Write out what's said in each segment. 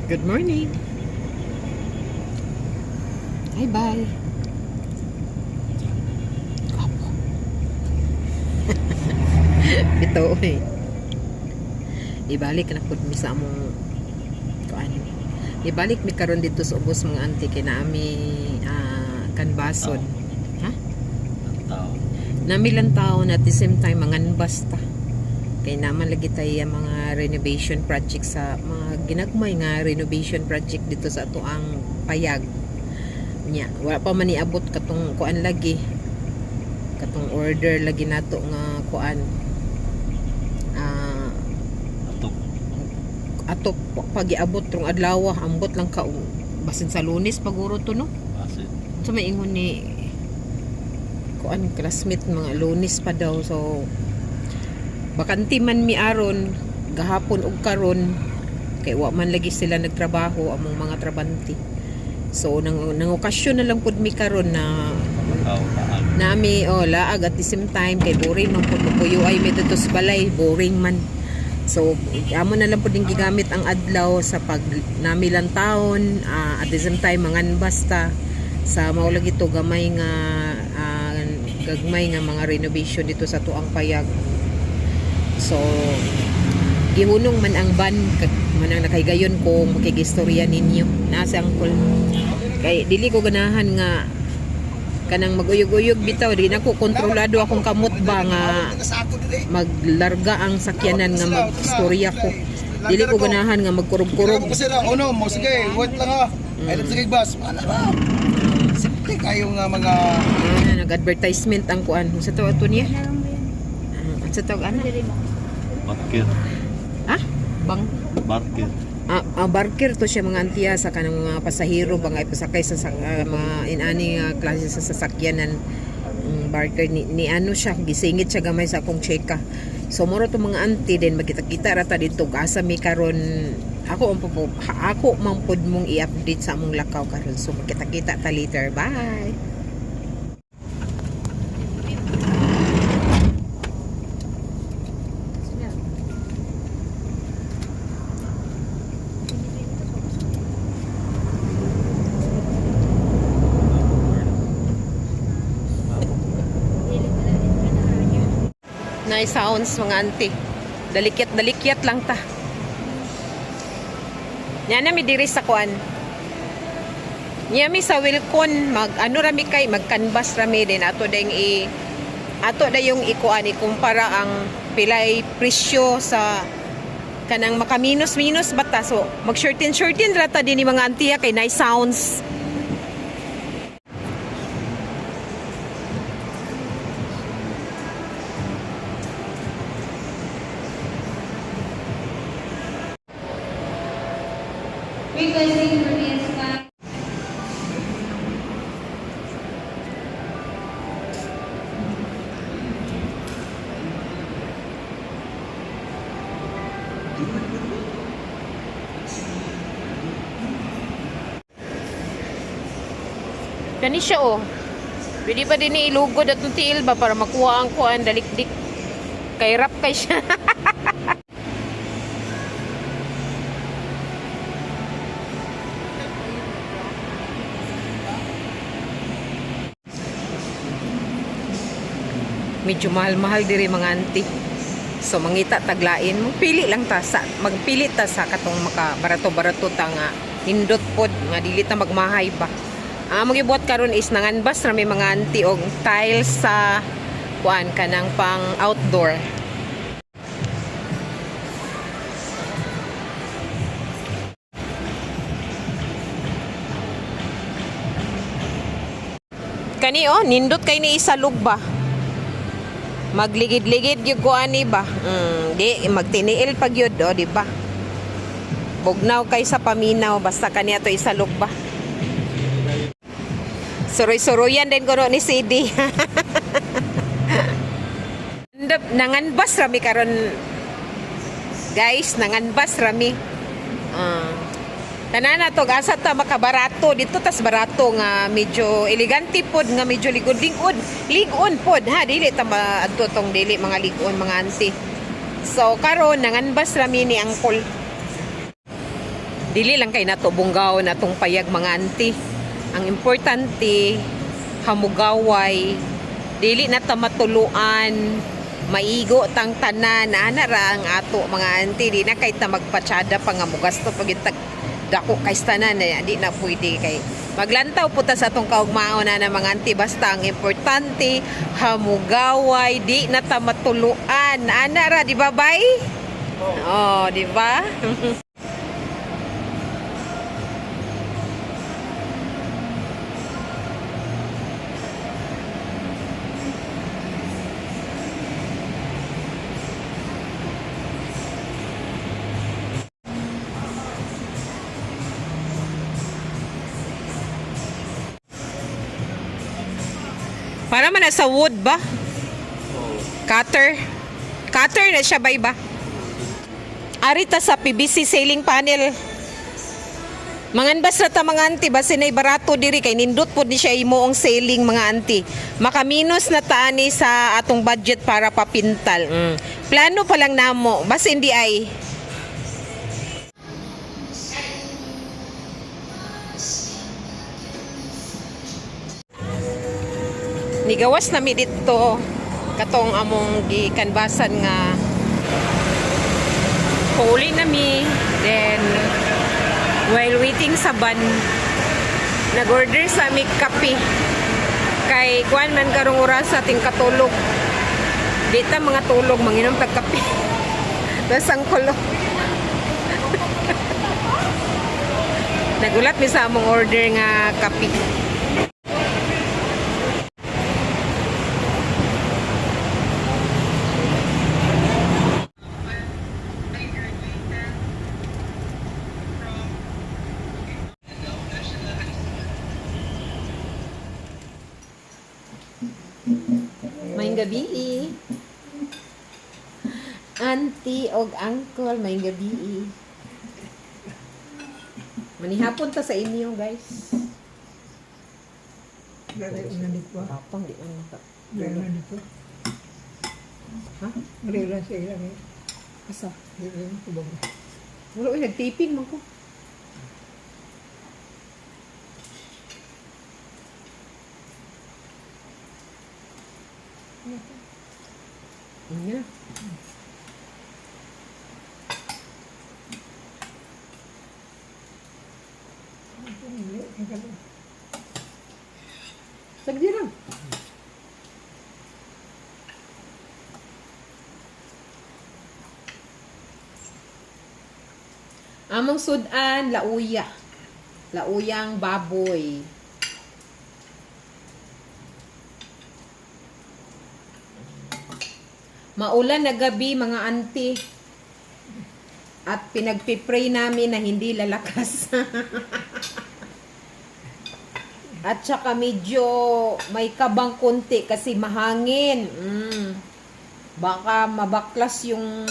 Good morning. Hi, bye. Apo. Ito eh. Ibalik na pud mi sa among kuan. Ibalik mi karon dito sa ubos mga auntie kay naami kanbason. Ha? Nami lang taon at the same time manganbas ta. Kay naman lagi tayo mga renovation project sa mga ginagmay nga renovation project dito sa ato ang payag nya. Wala pa man iabot katong kuan lagi, katong order lagi nato nga kuan ato pag-iabot rong adlaw ambot lang ka basin sa Lunes paguro to no basin sa may ingon ni kuan classmate mga Lunes pa daw. So bakanti man mi aron gahapon ug karon kay wa man lagi sila nagtrabaho among mga trabanti. So nang okasyon na lang pud mi karon na nami laag at the same time kay boring nung pud puyo ay medetos balay boring man. So amo na lang pud ding gigamit ang adlaw sa pag nami lang taon at the same time mangan basta sa maulag ito gamay nga gagmay nga mga renovation dito sa tuang payag. So gihunong man ang ban manang nakaygayon ko makigistorya ninyo nasa angkol kay dili ko ganahan nga kanang maguyog-uyog bitaw di nako kontrolado akong kamot ba nga maglarga ang sakyanan nga magistorya ko. Dili ko ganahan nga magkurog-kurog uno mo sige wait lang ha ay sige bus ana ba simple kayo nga mga nag-advertisement ang kuan sa to ato niya sa to ana Barker. Ah? Bang? Barker. Barker to siya mga antiya sa kanang mga pasahero bangay pasakay sa mga inani klase sa sasakyanan. Barker ni ano siya gisingit siya gamay sa akong cheka. So moro to mga anti din magkita-kita rata dito asa mi karon ako man pud mong i-update sa among lakaw karon. So magkita-kita ta later. Bye. Nice sounds mga auntie. Dalikyat lang ta. Nya na mi diri sa kuan. Nya mi sa Wilcon mag ano rami kay mag-canvas rami din ato ding ato da yung ikuan ikumpara ang pilay presyo sa kanang makaminus-minus bata. So mag-shorten rata din ni mga auntie kay nice sounds. Requesting for the sky. Kani siya pwede pa din ilugod at tiil ba para makuha ang kuan dalikdik kay rap kay siya. Medyo mahal-mahal diri mga auntie. So mangita taglain mo pili lang ta sa magpili ta sa katong maka barato-barato ta nga nindot pod nga dili ta magmahay ba. Magibuhat karon is nanganbas rami mga auntie og tiles sa kuan kanang pang outdoor. Kani nindot kay ni isa lugba. Magligid-ligid yung kuani ba? Di magtiniil pag yun di ba? Bugnaw kay sa paminaw basta kaniya to isalog ba? Suroy-suroyan din ko ni CD. Nanganbas rami karon. Guys, nanganbas rami. Tanana to asa ta makabarato dito tas barato nga medyo elegante pod nga medyo ligod-ligod. Ligon pod ha dili ta adto tong dili mga ligon mga auntie. So karon nanganbas rami ni angkol. Dili lang kay nato bunggaw na tong payag mga auntie. Ang importante hamugaway, dili na ta matuluan, maigo tang tanan, ana ra ang ato mga auntie, di na kay ta magpatsyada pa nga mugasto pag dako kay tanan, di na pwede kay maglantaw po ta sa atong kaugmaon na mga auntie, basta ang importante hamugaway, di na ta matuluan, ana ra, di ba bay? Oh, di ba? Para man na sa wood ba? Cutter. Cutter na siya ba iba? Arita sa PVC ceiling panel. Manganbas na ta mga auntie, basin ay barato diri kay nindot po ni siya imoong ceiling mga auntie. Makaminos na taani sa atong budget para papintal. Plano pa lang namo, basta hindi ay. Nigawas nami dito katong among gikanbasan nga huli nami, then while waiting sa van nag-order sa aming kape kay kuan man karong oras sa ating katulog, dita mga tulog manginom tag kape tas ang kulo. Nagulat mi sa among order nga kape. Maayong gabi. Auntie og uncle, maayong gabi. Manihapon ta sa inyo, guys. Tapang di man maka. Ha? Asa? Wala ko nagtaping man ko. Iya. Sagdi lang. Among sudan, lauya. Lauyang baboy. Maulan na gabi mga auntie. At pinagpipray namin na hindi lalakas. At saka medyo may kabang konti kasi mahangin. Baka mabaklas yung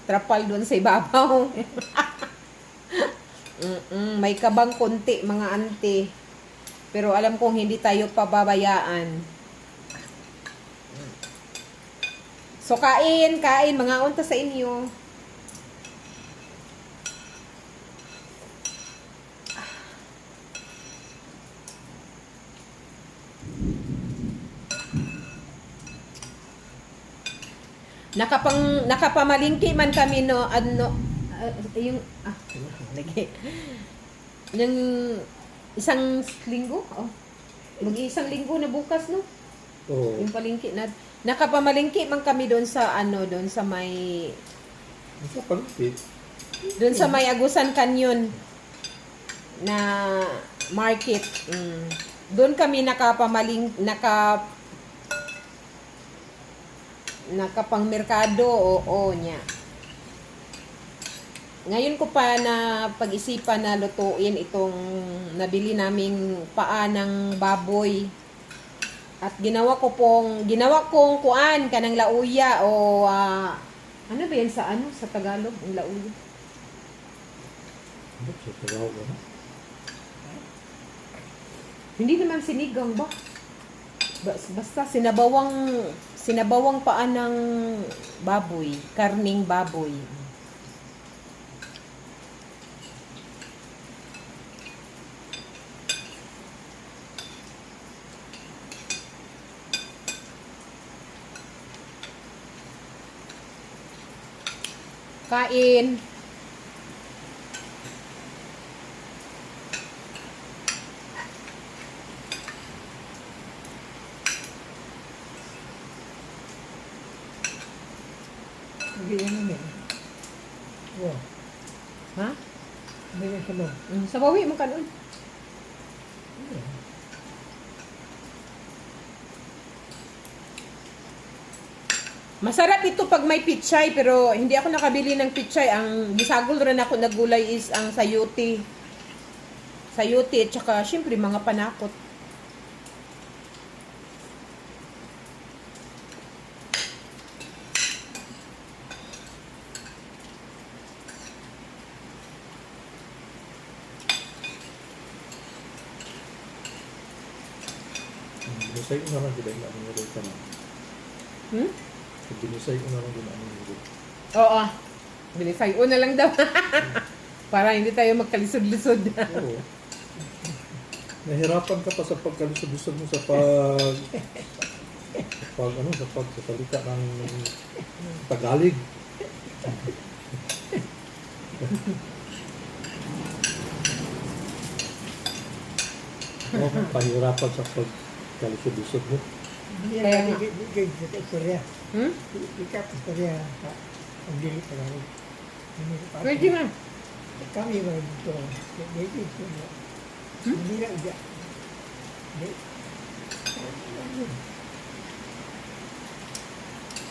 trapal doon sa ibabaw. May kabang konti mga auntie. Pero alam kong hindi tayo pababayaan. So kain mga unta sa inyo. Nakapamalingki man kami no yung lagi. Yung isang linggo, mag-isang linggo na bukas no. Yung palingki na nakapamalingki man kami doon sa doon sa may doon sa may Agusan Canyon na market. Doon kami nakapangmerkado nya. Ngayon ko pa na pag-isipan na lutuin itong nabili naming paa ng baboy. At ginawa kong kuan kanang lauya o ano ba yan sa sa Tagalog ang lauya? Hindi naman sinigang ba? Basta sinabawang paa ng baboy, karning baboy. Kain. Bigyan namin. Wow. Ha? Bigyan sa mo. Sa bawi mo kanon. Masarap ito pag may pichay, pero hindi ako nakabili ng pichay. Ang gisagol rin ako nagulay is ang sayote. Sayote at saka syempre mga panakot. Binusay ko naman gila yung aming nilay ka na. Hmm? Binusay ko naman gila aming nilay. Oo. Bilisay una lang daw. Para hindi tayo magkalisod-lisod. Oo. Nahirapan ka pa sa pagkalisod-lisod mo sa sa pagsasalita ng Tagalog. Oo, pahirapan sa pagkalisod-lisod mo. Hindi Kaya yan nga. bigay sa istorya. Hmm? Ikat istorya sa pagdili pa lang. Pwede nga. Kami ba dito? Bigay istorya. Hindi lang dyan.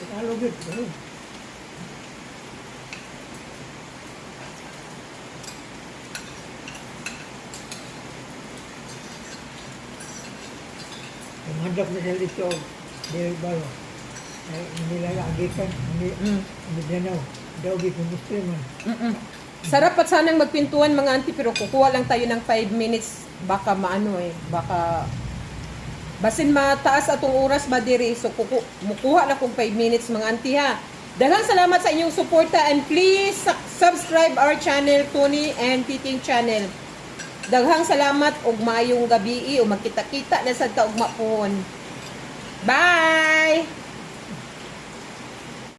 Tagalog ito. Kumandak na sa lito. Dahil ba? Hindi lang agikan. Hindi danaw. Daw gipunusto man. Sarap at sanang magpintuan mga auntie, pero kukuha lang tayo ng 5 minutes. Baka maano baka basin mataas atong oras ba diri. So mukuha na kong 5 minutes mga auntie ha. Daghang salamat sa inyong suporta and please subscribe our channel, Tony and Titing channel. Daghang salamat ug maayong gabi o magkita-kita na sad ta ugma pohon. Bye.